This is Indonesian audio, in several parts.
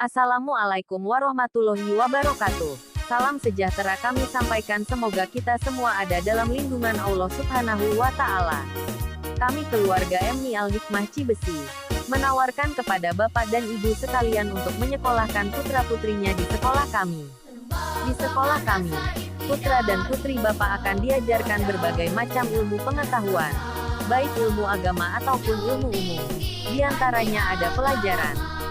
Assalamualaikum warahmatullahi wabarakatuh. Salam sejahtera kami sampaikan, semoga kita semua ada dalam lindungan Allah Subhanahu wa Ta'ala. Kami keluarga MI Al-Hikmah Cibesi menawarkan kepada Bapak dan Ibu sekalian untuk menyekolahkan putra-putrinya di sekolah kami. Di sekolah kami, putra dan putri Bapak akan diajarkan berbagai macam ilmu pengetahuan, baik ilmu agama ataupun ilmu umum. Di antaranya ada pelajaran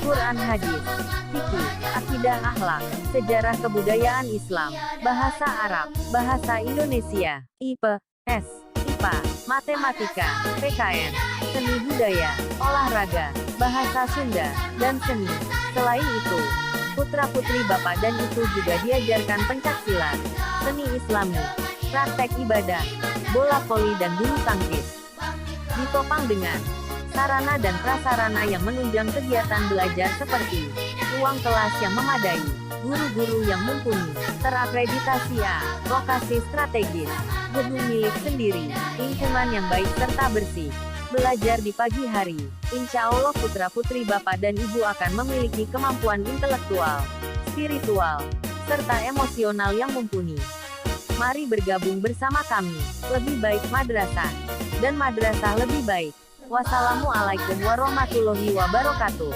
Quran, hadis, fikih, akidah, akhlak, sejarah kebudayaan Islam, bahasa Arab, bahasa Indonesia, IPS, IPA, matematika, PKN, seni budaya, olahraga, bahasa Sunda, dan seni. Selain itu, putra-putri Bapak dan Ibu juga diajarkan pencaksilat, seni Islami, praktek ibadah, bola voli dan bulu tangkis. Ditopang dengan sarana dan prasarana yang menunjang kegiatan belajar seperti ruang kelas yang memadai, guru-guru yang mumpuni, terakreditasi A, lokasi strategis, gedung milik sendiri, lingkungan yang baik serta bersih. Belajar di pagi hari, insya Allah putra-putri Bapak dan Ibu akan memiliki kemampuan intelektual, spiritual, serta emosional yang mumpuni. Mari bergabung bersama kami, lebih baik madrasah, dan madrasah lebih baik. Wassalamualaikum warahmatullahi wabarakatuh.